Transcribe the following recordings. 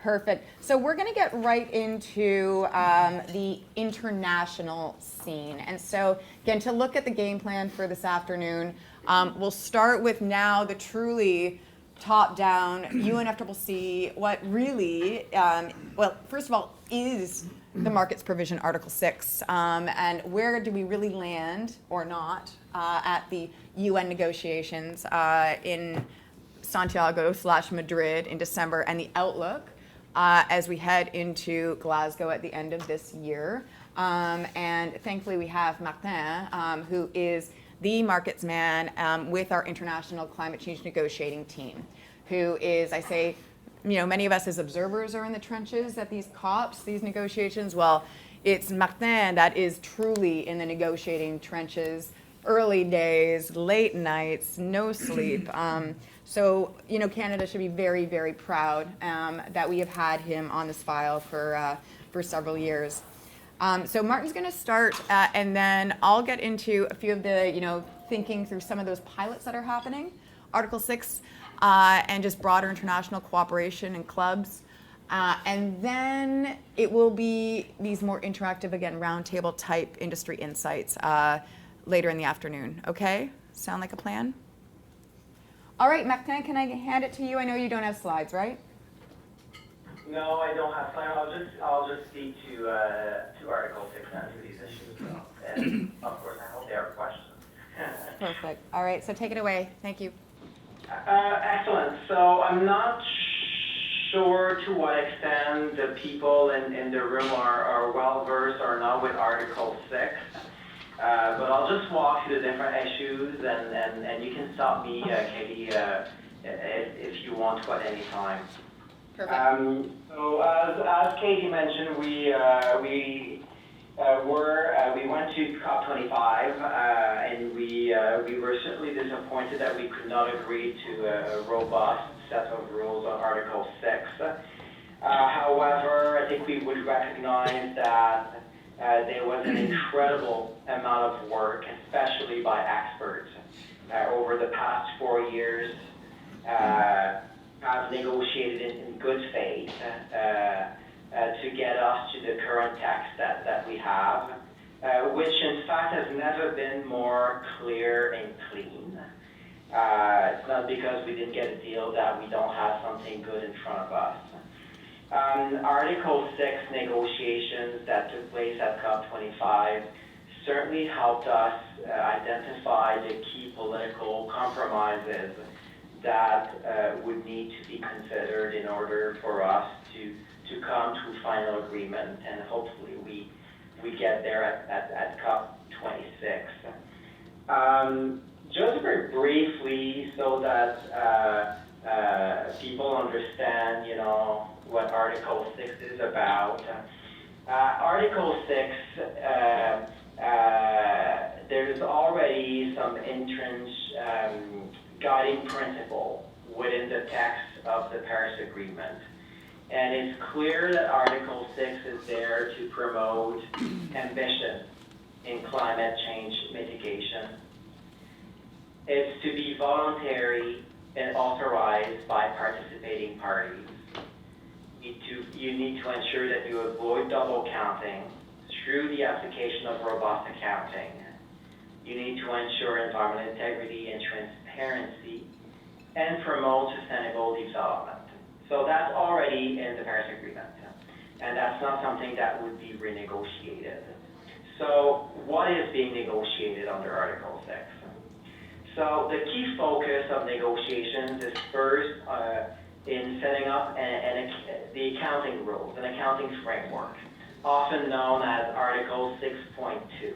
Perfect. So we're going to get right into the international scene. And so, again, to look at the game plan for this afternoon, we'll start with now the truly top-down UNFCCC, what really, well, first of all, is the markets provision Article 6, and where do we really land or not at the UN negotiations in Santiago/Madrid in December, and the outlook as we head into Glasgow at the end of this year. And thankfully we have Martin, who is the markets man with our international climate change negotiating team, who is, I say, many of us as observers are in the trenches at these COPs, these negotiations. Well, it's Martin that is truly in the negotiating trenches, early days, late nights, no sleep. So, Canada should be very, very proud that we have had him on this file for several years. So Martin's going to start, and then I'll get into a few of the, thinking through some of those pilots that are happening, Article 6, and just broader international cooperation and clubs. And then it will be these more interactive, again, roundtable type industry insights later in the afternoon. Okay? Sound like a plan? All right, Martin, can I hand it to you? I know you don't have slides, right? No, I don't have slides. I'll just speak to Article 6 and to these issues. So, and of course, I hope there are questions. Perfect. All right, so take it away. Thank you. Excellent. So I'm not sure to what extent the people in the room are well versed or not with Article 6. But I'll just walk through the different issues, and you can stop me, Katie, if you want to at any time. Perfect. So as Katie mentioned, we went to COP25, and we were certainly disappointed that we could not agree to a robust set of rules on Article 6. However, I think we would recognize that there was an incredible amount of work, especially by experts, over the past 4 years, have negotiated in good faith to get us to the current text that we have, which in fact has never been more clear and clean. It's not because we didn't get a deal that we don't have something good in front of us. Article 6 negotiations that took place at COP25 certainly helped us identify the key political compromises that would need to be considered in order for us to come to final agreement, and hopefully we get there at COP26. Just very briefly, so that people understand, what Article 6 is about. Article 6, there's already some guiding principle within the text of the Paris Agreement. And it's clear that Article 6 is there to promote ambition in climate change mitigation. It's to be voluntary and authorized by participating parties. You need to ensure that you avoid double counting through the application of robust accounting. You need to ensure environmental integrity and transparency and promote sustainable development. So that's already in the Paris Agreement, and that's not something that would be renegotiated. So what is being negotiated under Article 6? So the key focus of negotiations is first in setting up the accounting rules, an accounting framework, often known as Article 6.2.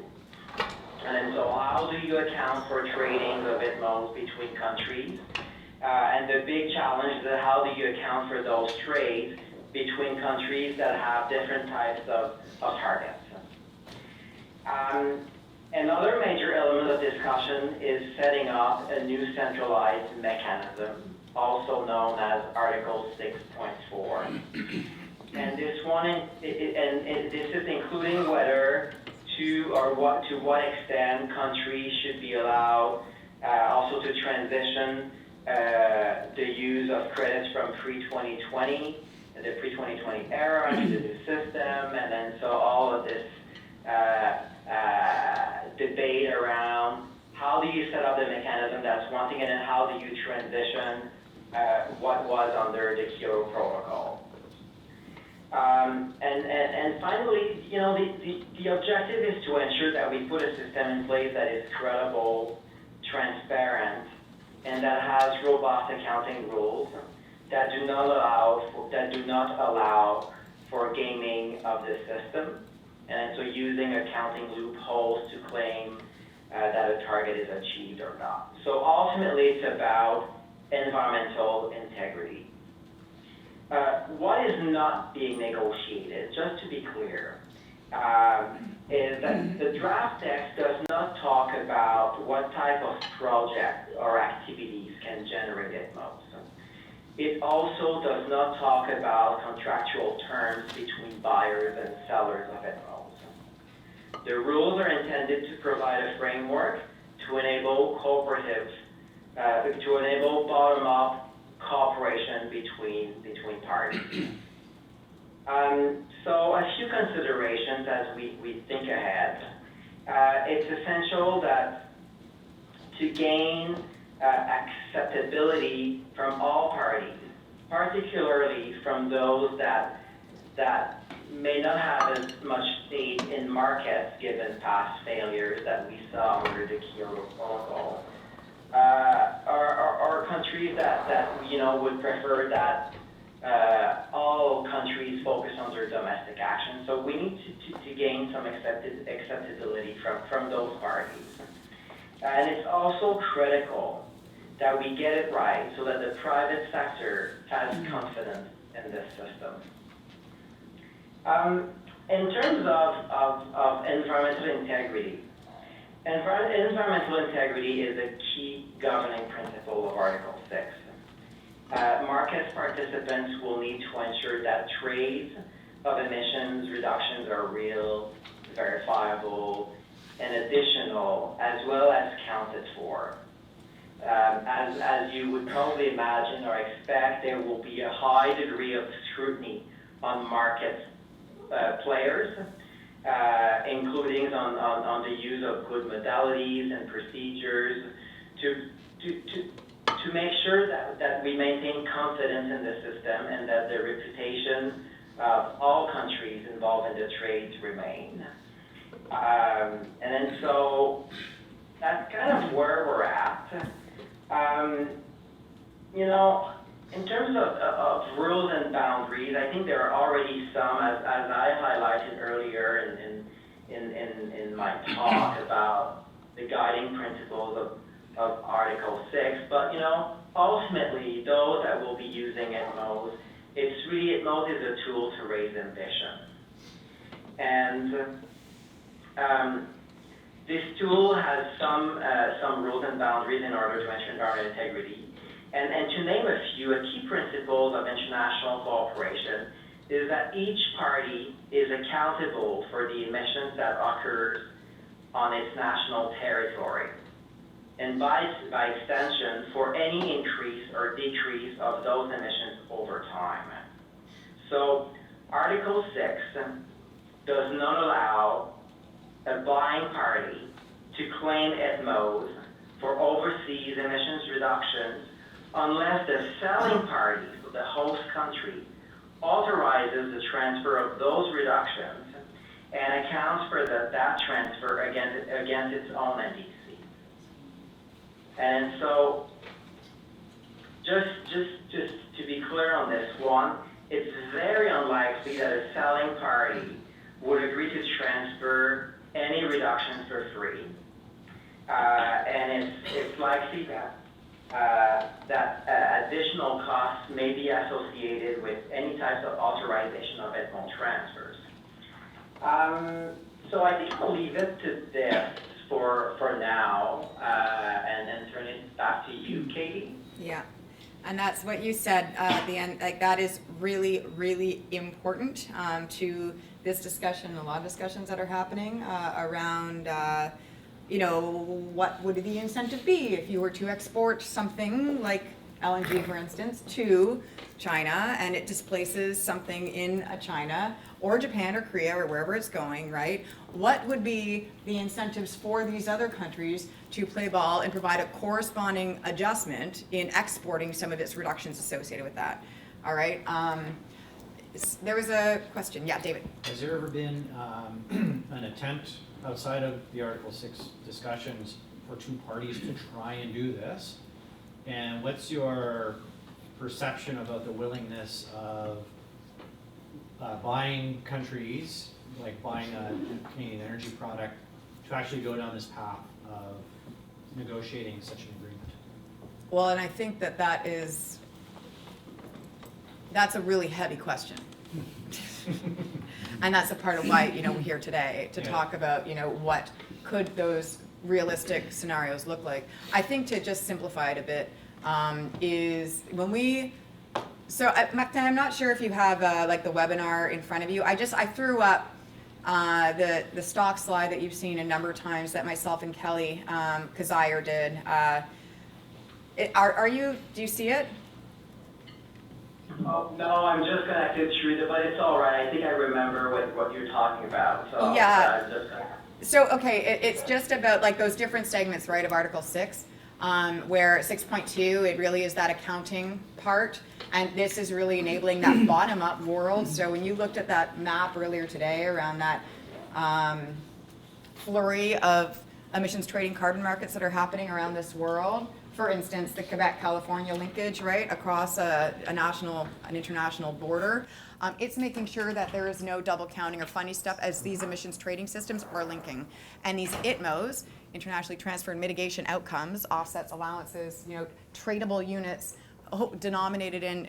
And so how do you account for trading of most between countries? And the big challenge is how do you account for those trades between countries that have different types of targets? Another major element of discussion is setting up a new centralized mechanism, also known as Article 6.4. And this one, and this is including whether to what extent countries should be allowed also to transition the use of credits from pre-2020 the pre-2020 era into the new system, and then so all of this debate around how do you set up the mechanism, that's one thing, and then how do you transition what was under the Kyoto Protocol. And finally, you know, the objective is to ensure that we put a system in place that is credible, transparent, and that has robust accounting rules that do not allow for gaming of the system, and so using accounting loopholes to claim that a target is achieved or not. So ultimately, it's about environmental integrity. What is not being negotiated, just to be clear, is that the draft text does not talk about what type of project or activities can generate ITMOs. It also does not talk about contractual terms between buyers and sellers of ITMOs. The rules are intended to provide a framework to enable bottom-up cooperation between parties. So a few considerations as we think ahead. It's essential that to gain acceptability from all parties, particularly from those that may not have as much stake in markets given past failures that we saw under the Kyoto Protocol, or countries that you know would prefer that all countries focus on their domestic action. So we need to gain some acceptability from those parties. And it's also critical that we get it right so that the private sector has confidence in this system. In terms of environmental integrity, environmental integrity is a key governing principle of Article 6. Market participants will need to ensure that trades of emissions reductions are real, verifiable, and additional, as well as counted for. As you would probably imagine or expect, there will be a high degree of scrutiny on market players, including on the use of good modalities and procedures to make sure that we maintain confidence in the system and that the reputation of all countries involved in the trades remain. And then so that's kind of where we're at. You know, in terms of rules and boundaries, I think there are already some, as I highlighted earlier in my talk about the guiding principles of Article 6, but you know, ultimately, those that will be using ITMOs, ITMOs is a tool to raise ambition. And this tool has some rules and boundaries in order to ensure environmental integrity. And to name a few, a key principle of international cooperation is that each party is accountable for the emissions that occurs on its national territory, and by extension, for any increase or decrease of those emissions over time. So Article 6 does not allow a buying party to claim ITMOs for overseas emissions reductions unless the selling party, the host country, authorizes the transfer of those reductions and accounts for that transfer against its own NDC. And so, just to be clear on this one, it's very unlikely that a selling party would agree to transfer any reductions for free, and it's likely that additional costs may be associated with any types of authorization of ITMO transfers. So I think I'll leave it to this for now, and then turn it back to you, Katie. Yeah, and that's what you said at the end. Like that is really, really important to this discussion. A lot of discussions that are happening around, you know, what would the incentive be if you were to export something like LNG, for instance, to China and it displaces something in China or Japan or Korea or wherever it's going, right? What would be the incentives for these other countries to play ball and provide a corresponding adjustment in exporting some of its reductions associated with that? All right. There was a question. Yeah, David. Has there ever been an attempt outside of the Article 6 discussions for two parties to try and do this? And what's your perception about the willingness of buying countries, like buying a Canadian energy product, to actually go down this path of negotiating such an agreement? Well, and I think that's a really heavy question. And that's a part of why, we're here today to talk about, what could those realistic scenarios look like. I think to just simplify it a bit, is when Martin, I'm not sure if you have like the webinar in front of you. I threw up the stock slide that you've seen a number of times that myself and Kelly Kazire did. Do you see it? Oh, no, I'm just connected through but it's all right. I think I remember what you're talking about. So, yeah. So, okay, it's just about like those different segments, right, of Article 6, where 6.2, it really is that accounting part, and this is really enabling that bottom-up world. So when you looked at that map earlier today around that flurry of emissions trading carbon markets that are happening around this world, for instance, the Quebec-California linkage, right, across an international border, it's making sure that there is no double counting or funny stuff as these emissions trading systems are linking. And these ITMOs, internationally transferred mitigation outcomes, offsets, allowances, tradable units denominated in,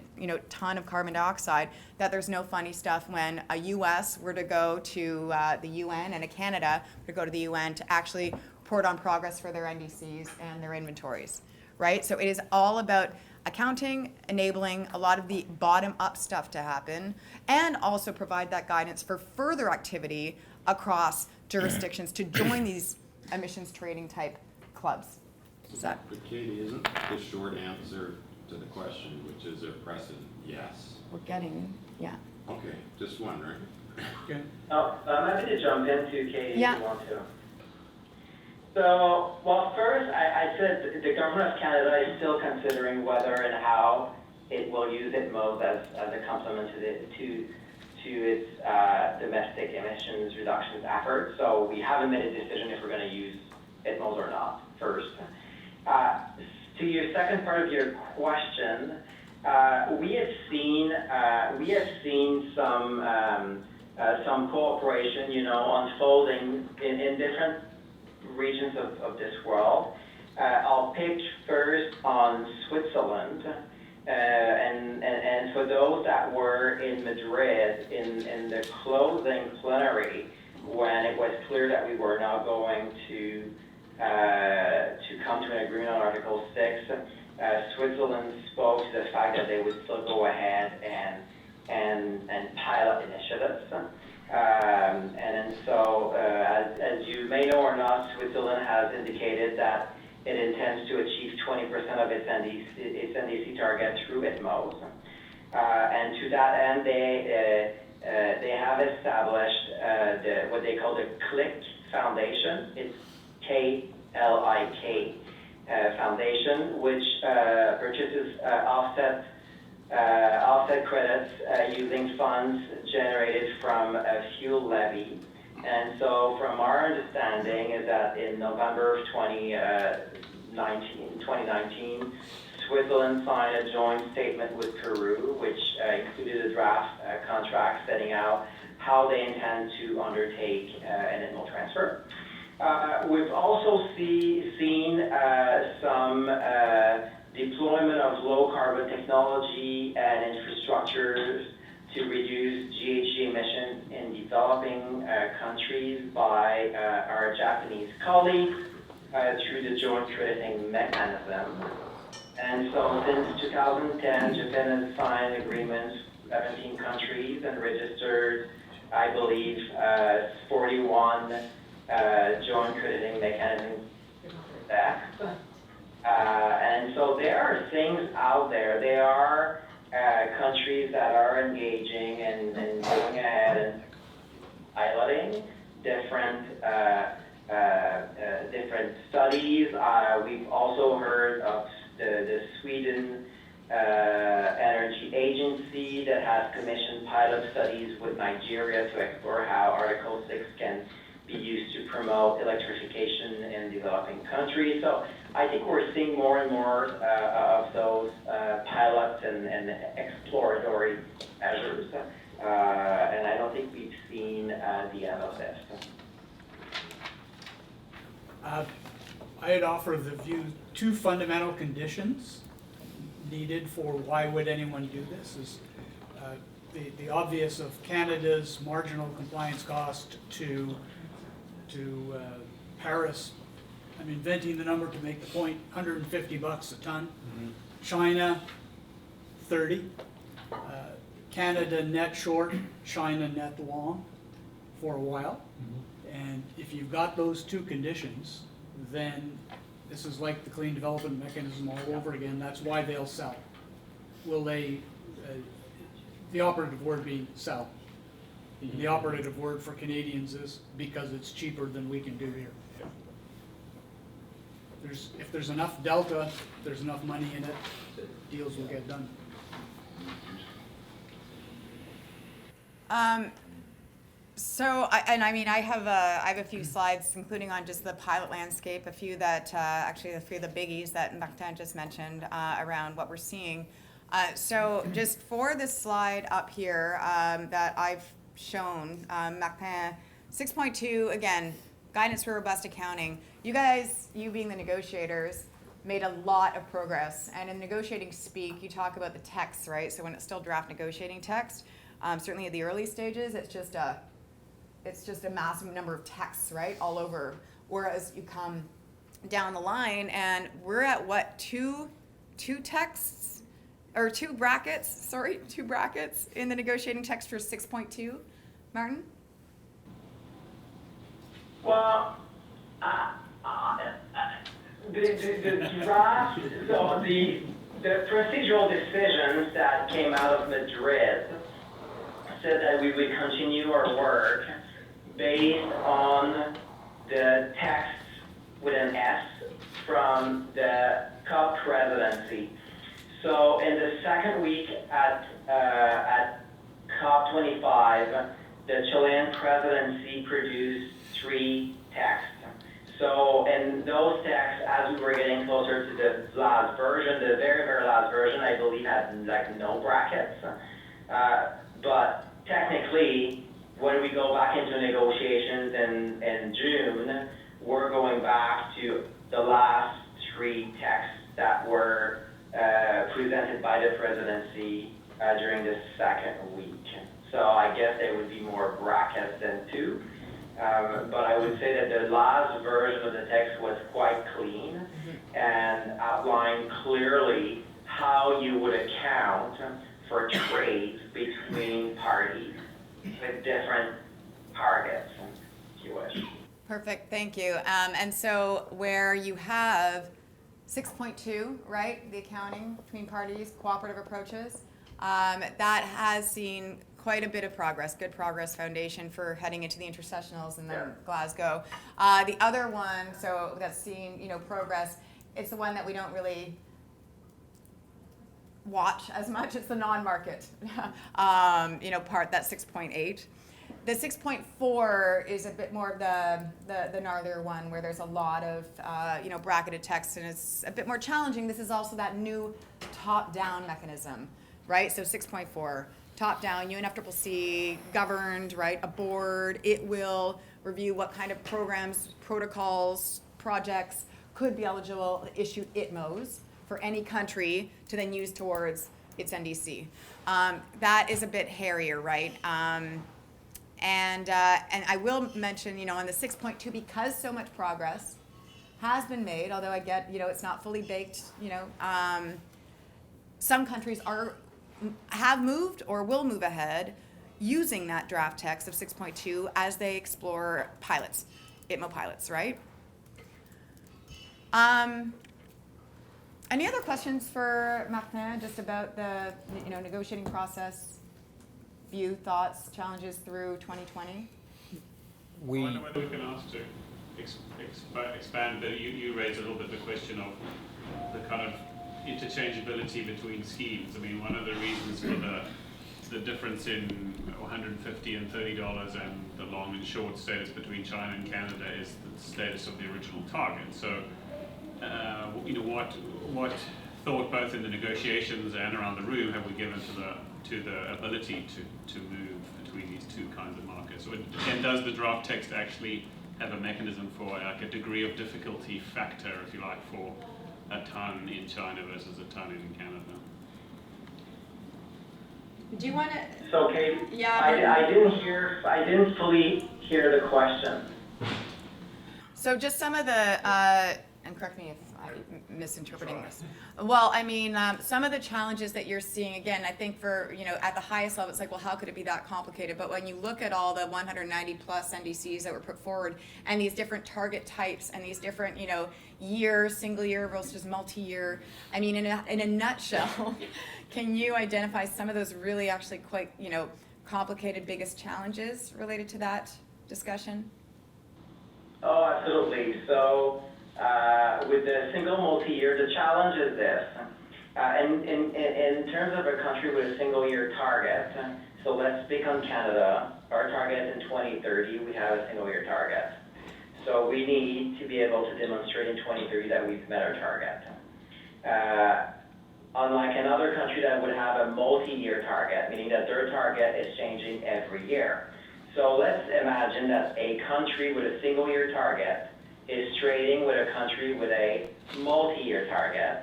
ton of carbon dioxide, that there's no funny stuff when a US were to go to the UN and a Canada were to go to the UN to actually report on progress for their NDCs and their inventories, right? So it is all about accounting, enabling a lot of the bottom-up stuff to happen, and also provide that guidance for further activity across jurisdictions to join these emissions trading type clubs. But Katie, isn't the short answer to the question, which is their precedent, yes? We're getting, yeah. Okay, just wondering. Okay. Oh, I'm happy to jump in too, Katie, Yeah. if you want to. So, well, first, I said the government of Canada is still considering whether and how it will use ITMOs as a complement to its domestic emissions reductions effort. So we haven't made a decision if we're going to use ITMOs or not, first. To your second part of your question, we have seen some cooperation, unfolding in different regions of this world. I'll pick first on Switzerland, and for those that were in Madrid in the closing plenary, when it was clear that we were now going to come to an agreement on Article 6, Switzerland spoke to the fact that they would still go ahead and pilot initiatives. And so, as you may know or not, Switzerland has indicated that it intends to achieve 20% of its NDC target through ITMOs. And to that end, they have established what they call the CLIC Foundation. It's KLIK Foundation, which purchases offset credits using funds generated from a fuel levy. And so from our understanding is that in November of 2019, Switzerland signed a joint statement with Peru, which included a draft contract setting out how they intend to undertake an ITMO transfer. We've also seen some deployment of low-carbon technology and infrastructures to reduce GHG emissions in developing countries by our Japanese colleagues through the joint crediting mechanism. And so since 2010, Japan has signed agreements with 17 countries and registered, I believe, 41 joint crediting mechanisms back. And so there are things out there. There are countries that are engaging and going ahead and piloting different different studies. We've also heard of the Sweden Energy Agency that has commissioned pilot studies with Nigeria to explore how Article 6 can be used to promote electrification in developing countries. So I think we're seeing more and more of those pilots and exploratory measures. And I don't think we've seen the end of this. I'd offer the view 2 fundamental conditions needed for why would anyone do this is the obvious of Canada's marginal compliance cost to Paris. I'm inventing the number to make the point, $150 a ton. Mm-hmm. China, 30. Canada net short, China net long for a while. And if you've got those 2 conditions, then this is like the clean development mechanism all over again. That's why they'll sell. Will they, the operative word being sell. The operative word for Canadians is because it's cheaper than we can do here. If there's enough delta, there's enough money in it, deals will get done. I have a few slides, including on just the pilot landscape, a few that actually a few of the biggies that Martin just mentioned around what we're seeing. So just for this slide up here that I've shown, Martin, 6.2 again, guidance for robust accounting. You guys, you being the negotiators, made a lot of progress. And in negotiating speak, you talk about the text, right? So when it's still draft negotiating text, certainly at the early stages, it's just a massive number of texts, right, all over. Whereas you come down the line, and we're at what, two texts, or 2 brackets? Sorry, 2 brackets in the negotiating text for 6.2. Martin? Well, the draft, so the procedural decisions that came out of Madrid said that we would continue our work based on the text with an S from the COP presidency. So in the second week at COP25, the Chilean presidency produced 3 texts. So in those texts, as we were getting closer to the last version, the very, very last version, I believe had like no brackets. But technically, when we go back into negotiations in June, we're going back to the last 3 texts that were presented by the presidency during the second week. So I guess there would be more brackets than 2. But I would say that the last version of the text was quite clean and outlined clearly how you would account for trades between parties with different targets, if you wish. Perfect, thank you. And so where you have 6.2, right, the accounting between parties, cooperative approaches, that has seen quite a bit of progress, good progress foundation for heading into the intersessionals and then Glasgow. The other one, so that's seen, progress, it's the one that we don't really watch as much. It's the non-market, part, that's 6.8. The 6.4 is a bit more of the gnarlier one where there's a lot of, bracketed text and it's a bit more challenging. This is also that new top-down mechanism, right? So 6.4, top-down, UNFCCC, governed, right? A board, it will review what kind of programs, protocols, projects could be eligible, issue ITMOs for any country to then use towards its NDC. That is a bit hairier, right? And I will mention, on the 6.2, because so much progress has been made, although I get, it's not fully baked, some countries have moved or will move ahead using that draft text of 6.2 as they explore pilots, ITMO pilots, right? Any other questions for Martin, just about the, negotiating process, view, thoughts, challenges through 2020? I wonder whether we can ask to expand, but you raised a little bit the question of the kind of interchangeability between schemes. I mean, one of the reasons for the difference in $150 and $30 and the long and short status between China and Canada is the status of the original target. So, what thought, both in the negotiations and around the room, have we given to the ability to move between these two kinds of markets? And does the draft text actually have a mechanism for like a degree of difficulty factor, if you like, for a ton in China versus a ton in Canada? Do you want to? So, Kate, Yeah. I didn't fully hear the question. So just some of the, and correct me if I'm misinterpreting this. Well, I mean, some of the challenges that you're seeing, again, I think for, at the highest level, it's like, well, how could it be that complicated? But when you look at all the 190 plus NDCs that were put forward and these different target types and these different, year, single year versus multi-year, I mean, in a nutshell, can you identify some of those really actually quite, complicated biggest challenges related to that discussion? Oh, absolutely. So, with the single multi-year, the challenge is this. In terms of a country with a single year target, so let's speak on Canada. Our target is in 2030, we have a single year target. So we need to be able to demonstrate in 2030 that we've met our target. Unlike another country that would have a multi-year target, meaning that their target is changing every year. So let's imagine that a country with a single year target is trading with a country with a multi-year target.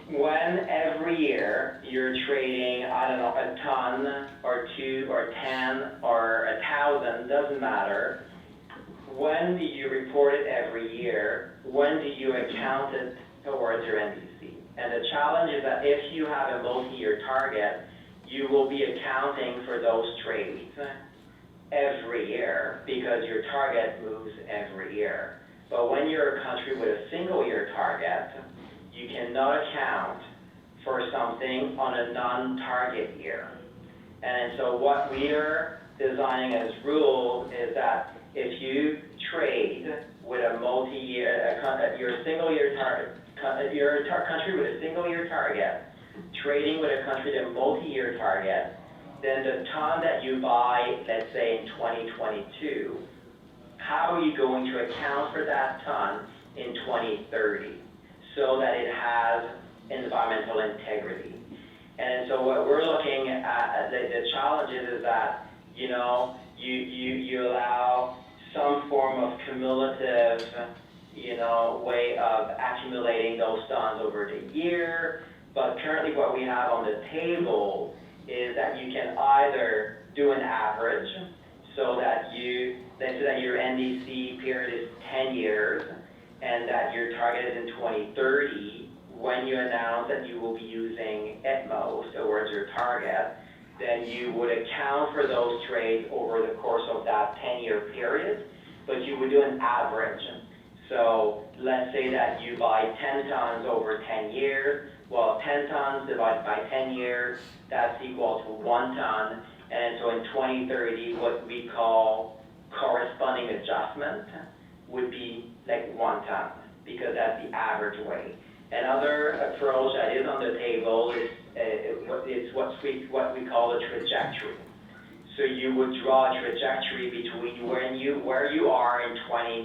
When every year you're trading, I don't know, a ton or 2 or 10 or 1,000, doesn't matter. When do you report it every year? When do you account it towards your NDC? And the challenge is that if you have a multi-year target, you will be accounting for those trades every year because your target moves every year. But when you're a country with a single year target, you cannot account for something on a non-target year. And so what we are designing as rules is that if you trade with a multi-year, your single year target, your country with a single year target, trading with a country with a multi-year target, then the ton that you buy, let's say in 2022, how are you going to account for that ton in 2030 so that it has environmental integrity? And so what we're looking at, the challenge is that, you allow some form of cumulative, way of accumulating those tons over the year. But currently what we have on the table is that you can either do an average so that let's say that your NDC period is 10 years and that your target is in 2030. When you announce that you will be using ETMOs towards your target, then you would account for those trades over the course of that 10-year period, but you would do an average. So let's say that you buy 10 tons over 10 years. Well, 10 tons divided by 10 years, that's equal to 1 ton. And so in 2030, what we call corresponding adjustment would be like 1 ton, because that's the average weight. Another approach that is on the table is what we call a trajectory. So you would draw a trajectory between where you are in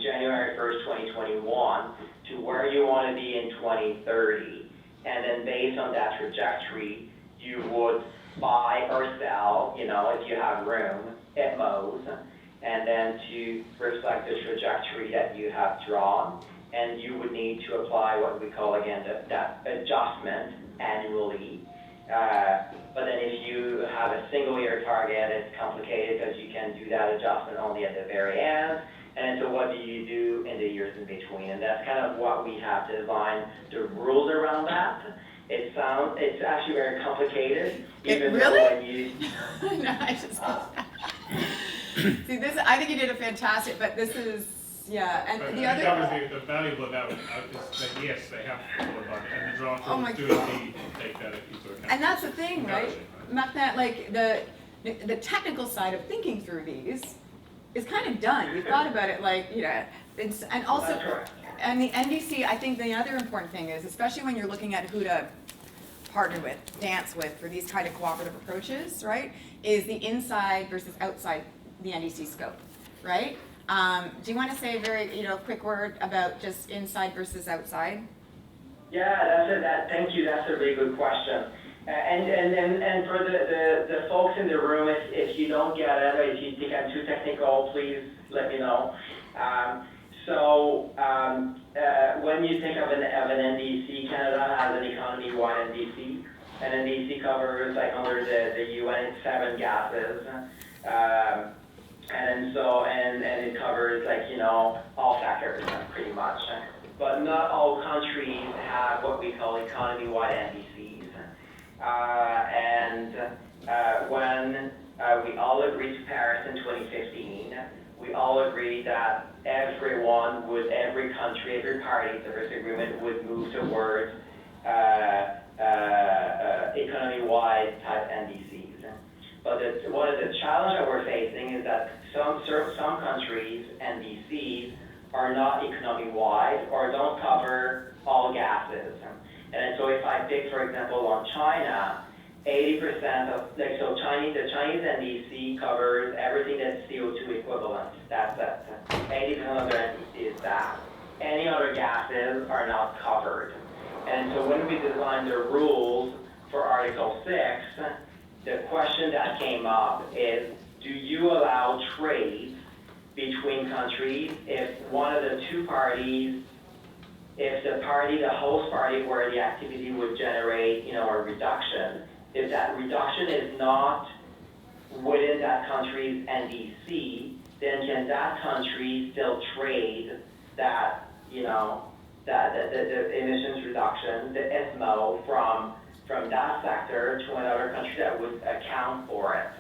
January 1st, 2021 to where you want to be in 2030. And then based on that trajectory, you would buy or sell, if you have room, ETMOs, and then to reflect the trajectory that you have drawn. And you would need to apply what we call, again, that adjustment annually. But then if you have a single year target, it's complicated because you can do that adjustment only at the very end. And so what do you do in the years in between? And that's kind of what we have to design the rules around that. It's actually very complicated. Even really? though when you No, I just see this. I think you did a fantastic, but this is Yeah, But and the I think other, that was the valuable of that is that yes, they have full of budget, and the draft Oh my rules do indeed take that into account. and that's the thing, right? Encouraging, Martin, like the technical side of thinking through these is kind of done. You've thought about it, like, you know, and also, That's correct. and the NDC, I think the other important thing is, especially when you're looking at who to partner with, dance with for these kind of cooperative approaches, right, is the inside versus outside the NDC scope, right? Do you want to say a very, quick word about just inside versus outside? Yeah, thank you, that's a really good question. And for the folks in the room, if you don't get it, if you think I'm too technical, please let me know. When you think of an NDC, Canada has an economy-wide NDC. An NDC covers, like under the UN, it's 7 gases. And it covers, like, all sectors pretty much. But not all countries have what we call economy-wide NDCs. When we all agreed to Paris in 2015, we all agreed that every country, every party to this agreement would move towards economy-wide type NDCs. But one of the challenges that we're facing is that some countries' NDCs are not economy-wide or don't cover all gases. And so if I pick, for example, on China, 80% of, the Chinese NDC covers everything that's CO2 equivalent. That's it. 80% of their NDC is that. Any other gases are not covered. And so when we designed the rules for Article 6, the question that came up is, do you allow trade between countries if one of the two parties, if the host party where the activity would generate, a reduction, if that reduction is not within that country's NDC, then can that country still trade that, the emissions reduction, the SMO from that sector to another country that would account for it?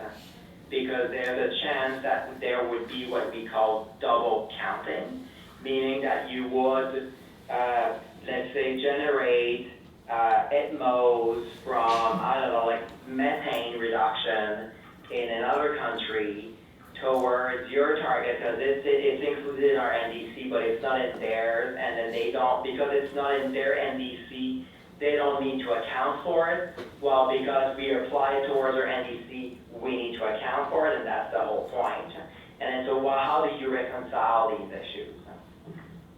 Because there's a chance that there would be what we call double counting, meaning that you would, let's say, generate ETMOs from, like methane reduction in another country towards your target, because it's included in our NDC, but it's not in theirs, and then they don't, because it's not in their NDC, they don't need to account for it. Well, because we apply it towards our NDC, we need to account for it, and that's the whole point. And then so how do you reconcile these issues?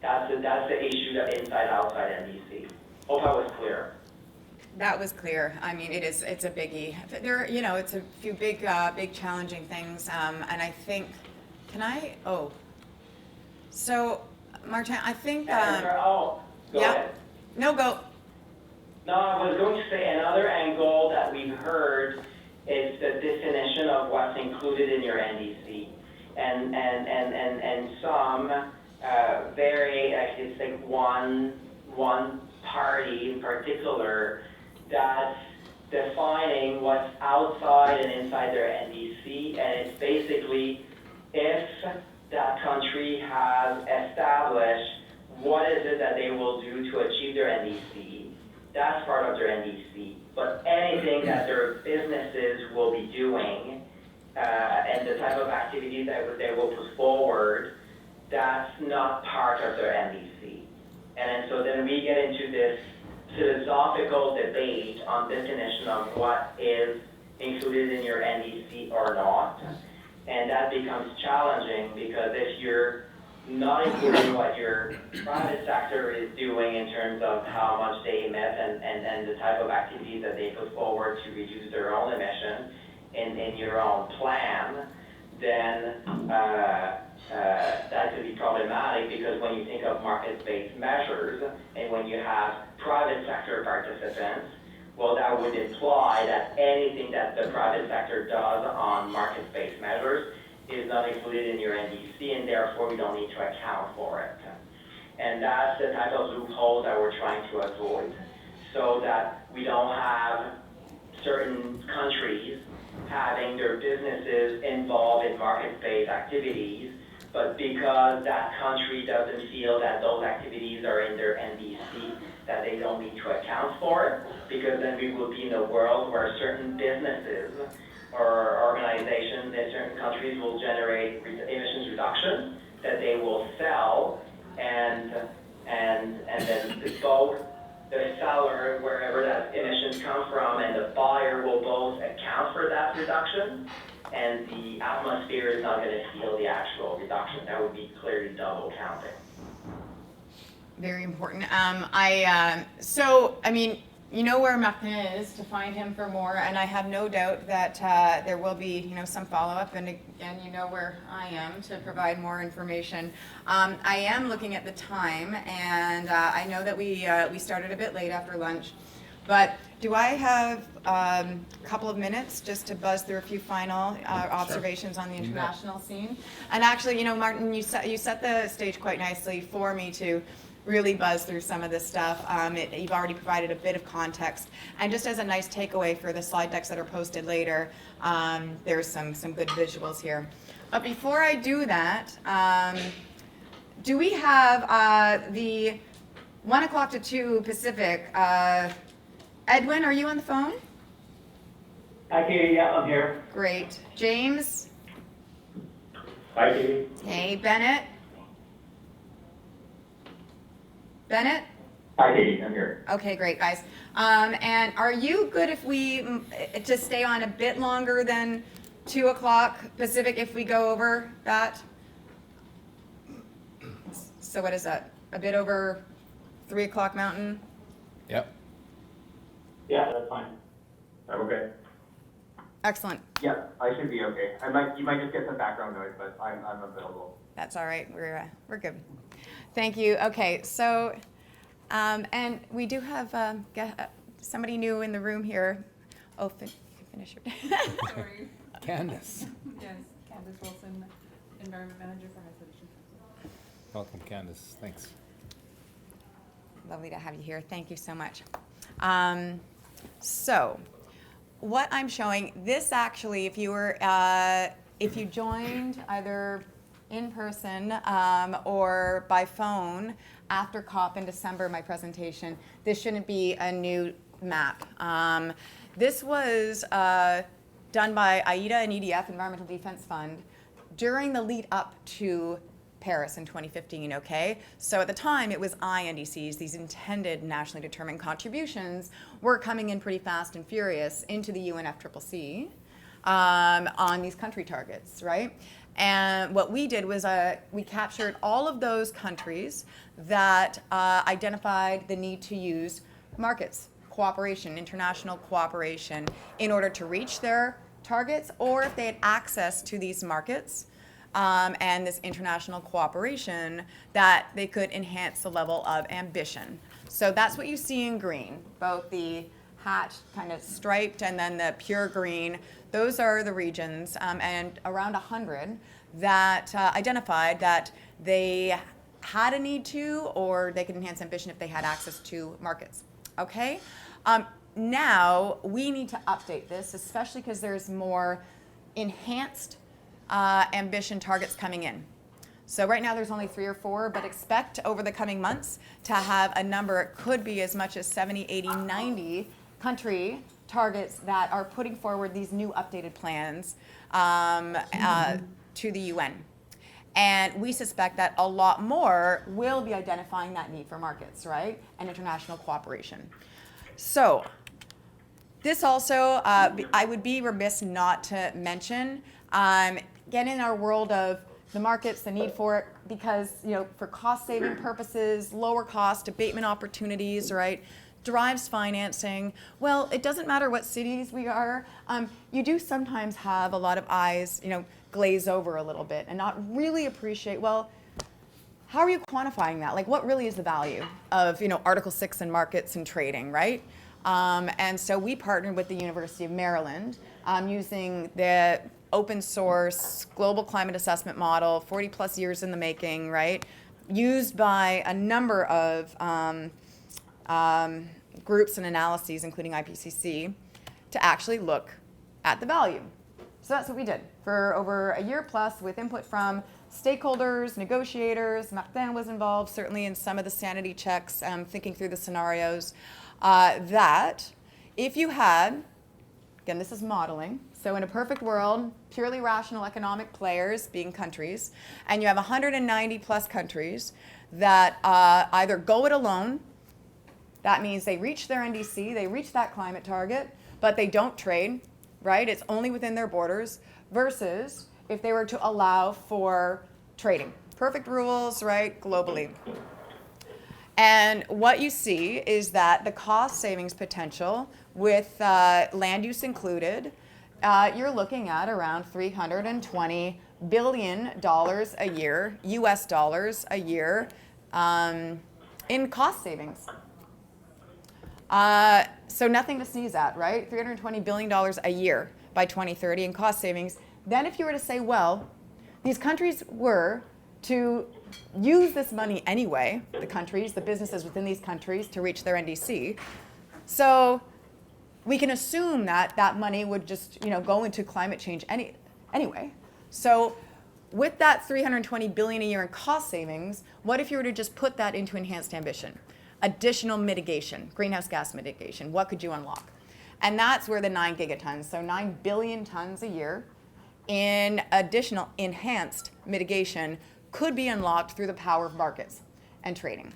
That's the issue of inside-outside NDC. Hope I was clear. That was clear. I mean, it's a biggie. There, it's a few big challenging things. And I think, so Martin, I think, Go yeah. ahead. No, go. No, I was going to say another angle that we've heard is the definition of what's included in your NDC. And some it's like one party in particular that's defining what's outside and inside their NDC, and it's basically if that country has established what is it that they will do to achieve their NDC, that's part of their NDC. But anything that their businesses will be doing and the type of activities that they will put forward, that's not part of their NDC. And so then we get into this philosophical debate on definition of what is included in your NDC or not. And that becomes challenging because if you're not including what your private sector is doing in terms of how much they emit and the type of activities that they put forward to reduce their own emission in your own plan, then that could be problematic because when you think of market-based measures and when you have private sector participants, well, that would imply that anything that the private sector does on market-based measures is not included in your NDC, and therefore we don't need to account for it. And that's the type of loophole that we're trying to avoid, so that we don't have certain countries having their businesses involved in market-based activities but because that country doesn't feel that those activities are in their NDC, that they don't need to account for it, because then we will be in a world where certain businesses or organizations in certain countries will generate emissions reduction that they will sell, and then both the seller, wherever that emissions come from, and the buyer will both account for that reduction, and the atmosphere is not going to feel the actual reduction. That would be clearly double counting. Very important. So, I mean, you know where Martin is to find him for more, and I have no doubt that there will be, you know, some follow-up, and again, you know where I am to provide more information. I am looking at the time, and I know that we started a bit late after lunch, but do I have a couple of minutes just to buzz through a few final observations on the international scene? And actually, you know, Martin, you set the stage quite nicely for me to really buzz through some of this stuff. You've already provided a bit of context. And just as a nice takeaway for the slide decks that are posted later, there's some good visuals here. But before I do that, do we have the 1 o'clock to 2 Pacific? Edwin, are you on the phone? Hi, Katie. Yeah, I'm here. Great. James? Hi, Katie. Hey, Bennett? Bennett? Hi, Katie. I'm here. Okay, great, guys. And are you good if we just stay on a bit longer than 2 o'clock Pacific if we go over that? So what is that? A bit over 3 o'clock Mountain? Yep. Yeah, that's fine. I'm okay. Excellent. Yeah, I should be okay. You might just get some background noise, but I'm available. That's all right. We're good. Thank you. Okay, so and we do have somebody new in the room here. Oh, finish your. Sorry. Candice. Yes, Candice Wilson, Environment Manager for High Sedition Council. Welcome, Candice. Thanks. Lovely to have you here. Thank you so much. So, what I'm showing, this actually, if you joined either in person or by phone after COP in December, my presentation, this shouldn't be a new map. This was done by AIDA and EDF, Environmental Defense Fund, during the lead up to Paris in 2015, okay? So at the time, it was INDCs, these intended nationally determined contributions, were coming in pretty fast and furious into the UNFCCC on these country targets, right? And what we did was we captured all of those countries that identified the need to use markets, cooperation, international cooperation, in order to reach their targets, or if they had access to these markets and this international cooperation, that they could enhance the level of ambition. So that's what you see in green, both the hatched, kind of striped, and then the pure green. Those are the regions, and around 100 that identified that they had a need to, or they could enhance ambition if they had access to markets. Okay? Now we need to update this, especially because there's more enhanced ambition targets coming in. So right now there's only 3 or 4, but expect over the coming months to have a number, it could be as much as 70, 80, 90 country targets that are putting forward these new updated plans to the UN. And we suspect that a lot more will be identifying that need for markets, right? And international cooperation. So this also, I would be remiss not to mention, get in our world of the markets, the need for it, because, you know, for cost-saving purposes, lower cost, abatement opportunities, right, drives financing. Well, it doesn't matter what cities we are. You do sometimes have a lot of eyes, you know, glaze over a little bit and not really appreciate, well, how are you quantifying that? Like, what really is the value of, you know, Article 6 and markets and trading, right? And so we partnered with the University of Maryland using the open source global climate assessment model, 40 plus years in the making, right? Used by a number of groups and analyses, including IPCC, to actually look at the value. So that's what we did for over a year plus, with input from stakeholders, negotiators. Martin was involved, certainly in some of the sanity checks, thinking through the scenarios, that if you had, again, this is modeling, so in a perfect world, purely rational economic players being countries, and you have 190 plus countries that either go it alone, that means they reach their NDC, they reach that climate target, but they don't trade, right? It's only within their borders, versus if they were to allow for trading. Perfect rules, right, globally. And what you see is that the cost savings potential with land use included, you're looking at around $320 billion a year, US dollars a year, in cost savings. So nothing to sneeze at, right? $320 billion a year by 2030 in cost savings. Then if you were to say, well, these countries were to use this money anyway, the countries, the businesses within these countries, to reach their NDC. So we can assume that that money would just, go into climate change anyway. So with that $320 billion a year in cost savings, what if you were to just put that into enhanced ambition? Additional mitigation, greenhouse gas mitigation, what could you unlock? And that's where the 9 gigatons, so 9 billion tons a year in additional enhanced mitigation could be unlocked through the power of markets and trading.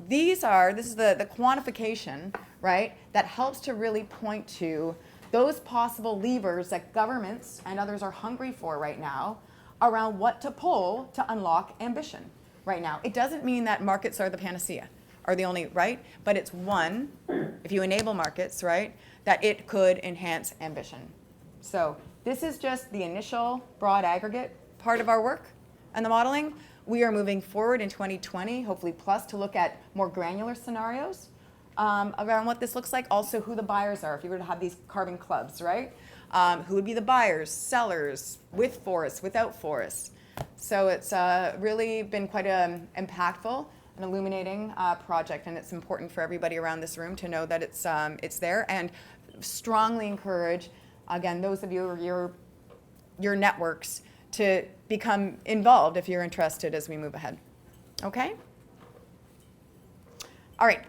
This is the quantification, right, that helps to really point to those possible levers that governments and others are hungry for right now around what to pull to unlock ambition right now. It doesn't mean that markets are the panacea, are the only, right? But it's one, if you enable markets, right, that it could enhance ambition. So this is just the initial broad aggregate part of our work and the modeling. We are moving forward in 2020, hopefully plus, to look at more granular scenarios around what this looks like. Also, who the buyers are, if you were to have these carbon clubs, right? Who would be the buyers, sellers, with forests, without forests. So it's really been quite an impactful and illuminating project, and it's important for everybody around this room to know that it's there, and strongly encourage, again, those of you, your networks, to become involved if you're interested as we move ahead. Okay? All right.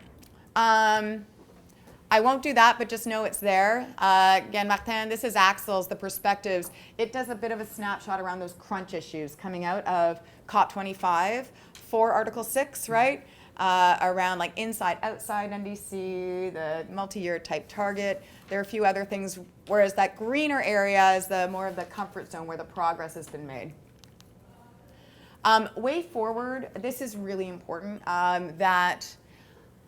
I won't do that, but just know it's there. Again, Martin, this is Axel's, the perspectives. It does a bit of a snapshot around those crunch issues coming out of COP25 for Article 6, right? Around like inside, outside NDC, the multi-year type target. There are a few other things, whereas that greener area is the more of the comfort zone where the progress has been made. Way forward, this is really important, that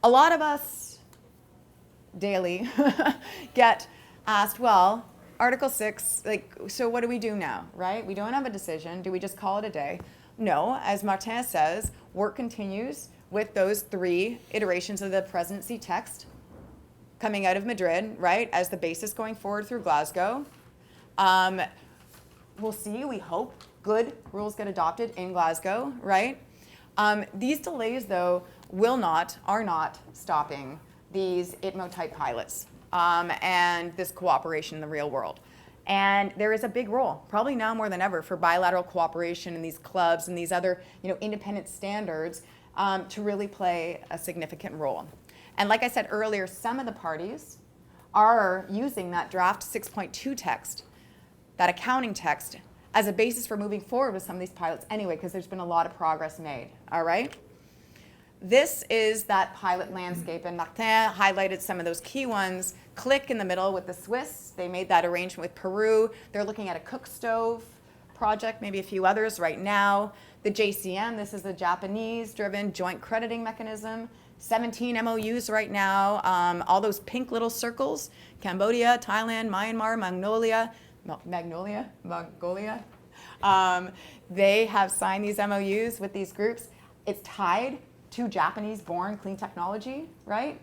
a lot of us daily get asked, well, Article 6, so what do we do now, right? We don't have a decision. Do we just call it a day? No, as Martin says, work continues with those 3 iterations of the presidency text coming out of Madrid, right, as the basis going forward through Glasgow. We'll see, we hope, good rules get adopted in Glasgow, right? These delays, though, are not stopping these ITMO-type pilots and this cooperation in the real world. And there is a big role, probably now more than ever, for bilateral cooperation in these clubs and these other independent standards to really play a significant role. And like I said earlier, some of the parties are using that draft 6.2 text, that accounting text, as a basis for moving forward with some of these pilots anyway, because there's been a lot of progress made, all right? This is that pilot landscape, and Martin highlighted some of those key ones. Click in the middle with the Swiss. They made that arrangement with Peru. They're looking at a cook stove project, maybe a few others right now. The JCM, this is the Japanese-driven joint crediting mechanism. 17 MOUs right now. All those pink little circles, Cambodia, Thailand, Myanmar, Mongolia. They have signed these MOUs with these groups. It's tied to Japanese-born clean technology, right?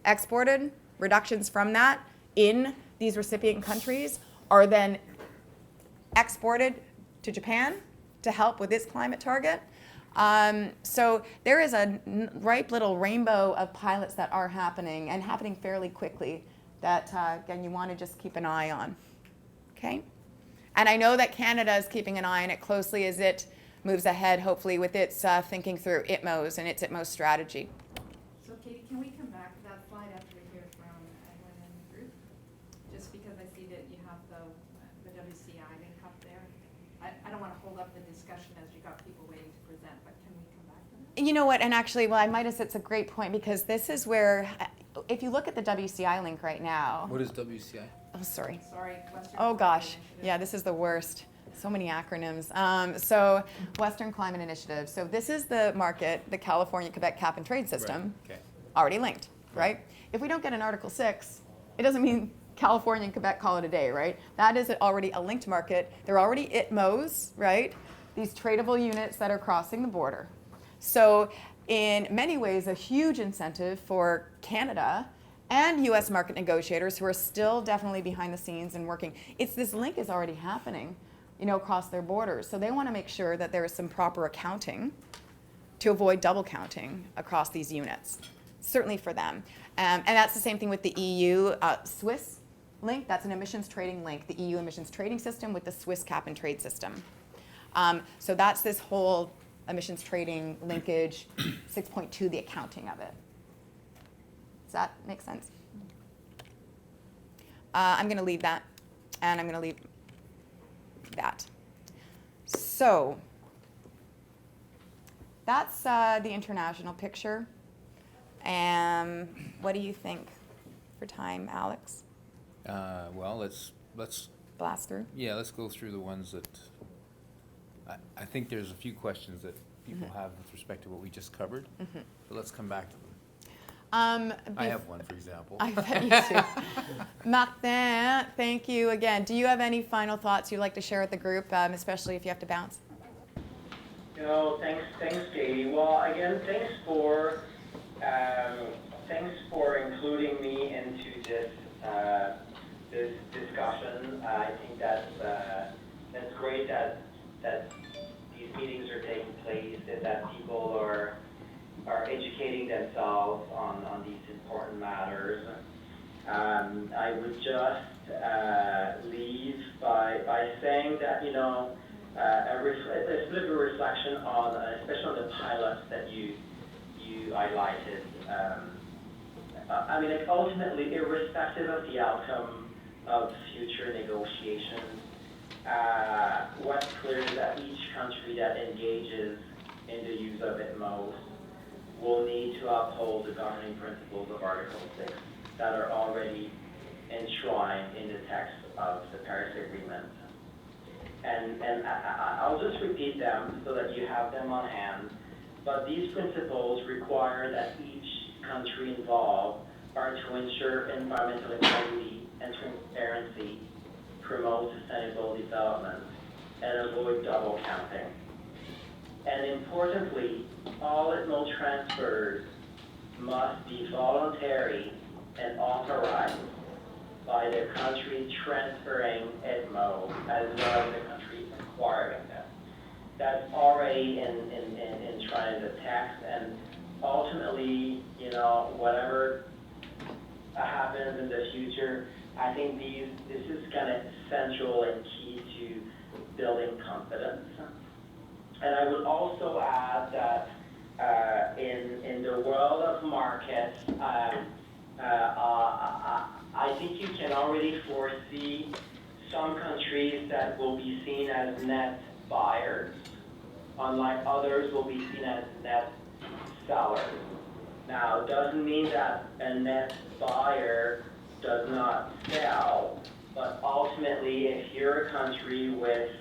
Exported, reductions from that in these recipient countries are then exported to Japan to help with its climate target. So there is a ripe little rainbow of pilots that are happening, and happening fairly quickly, that, again, you want to just keep an eye on, okay? And I know that Canada is keeping an eye on it closely as it moves ahead, hopefully, with its thinking through ITMOs and its ITMOs strategy. So Katie, can we come back to that slide after we hear from Edwin and the group? Just because I see that you have the WCI link up there. I don't want to hold up the discussion as you got people waiting to present, but can we come back to that? You know what, and actually, well, I might have said it's a great point, because this is where, if you look at the WCI link right now. What is WCI? Oh, sorry. Sorry, Western. Oh, Climate gosh. Initiative. Yeah, this is the worst. So many acronyms. So Western Climate Initiative. So this is the market, the California-Quebec cap and trade system, Okay. already linked, right? If we don't get an Article 6, it doesn't mean California and Quebec call it a day, right? That is already a linked market. They're already ITMOs, right? These tradable units that are crossing the border. So in many ways, a huge incentive for Canada and U.S. market negotiators, who are still definitely behind the scenes and working. This link is already happening, across their borders. So they want to make sure that there is some proper accounting to avoid double counting across these units, certainly for them. And that's the same thing with the EU Swiss link. That's an emissions trading link, the EU emissions trading system with the Swiss cap and trade system. So that's this whole emissions trading linkage, 6.2, the accounting of it. Does that make sense? I'm going to leave that, and I'm going to leave that. So that's the international picture. What do you think for time, Alex? Well, let's Blast through. let's go through the ones that I think there's a few questions that people have with respect to what we just covered. So let's come back to them. I have one, for example. I bet you do. Martin, thank you again. Do you have any final thoughts you'd like to share with the group, especially if you have to bounce? Thanks, Katie. Well, again, thanks for including me into this discussion. I think that's great that these meetings are taking place and that people are educating themselves on these important matters. I would just leave by saying that, a bit of a reflection on, especially on the pilots that you highlighted. Ultimately, irrespective of the outcome of future negotiations, what's clear is that each country that engages in the use of ITMOs will need to uphold the governing principles of Article 6 that are already enshrined in the text of the Paris Agreement. And I'll just repeat them so that you have them on hand. But these principles require that each country involved are to ensure environmental integrity and transparency, promote sustainable development, and avoid double counting. And importantly, all ITMO transfers must be voluntary and authorized by the country transferring ITMO as well as the country acquiring them. That's already enshrined in the text, and ultimately, whatever happens in the future, I think this is kind of central and key to building confidence. And I would also add that in the world of markets, I think you can already foresee some countries that will be seen as net buyers, unlike others will be seen as net sellers. Now, it doesn't mean that a net buyer does not sell, but ultimately, if you're a country with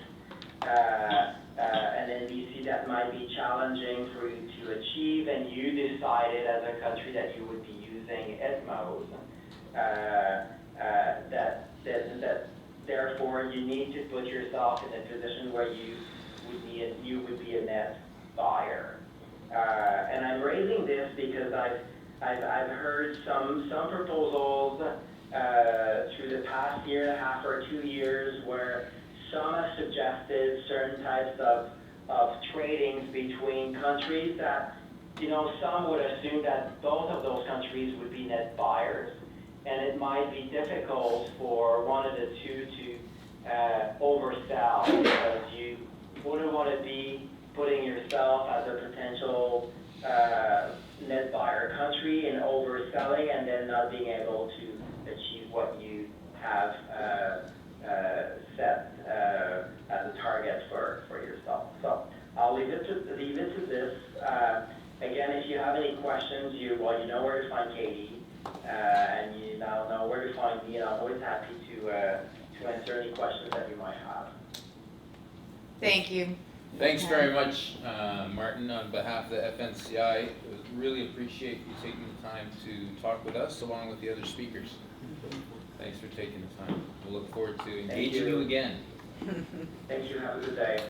an NDC that might be challenging for you to achieve, and you decided as a country that you would be using ITMOs, that therefore you need to put yourself in a position where you would be a net buyer. And I'm raising this because I've heard some proposals through the past year and a half or 2 years where some have suggested certain types of tradings between countries that, some would assume that both of those countries would be net buyers, and it might be difficult for one of the two to oversell, because you wouldn't want to be have any questions, you know where to find Katie, and you now know where to find me, and I'm always happy to answer any questions that you might have. Thank you. Thanks very much, Martin, on behalf of the FNCI. Really appreciate you taking the time to talk with us along with the other speakers. Thanks for taking the time. We'll look forward to engaging you again. Thank you, have a good day.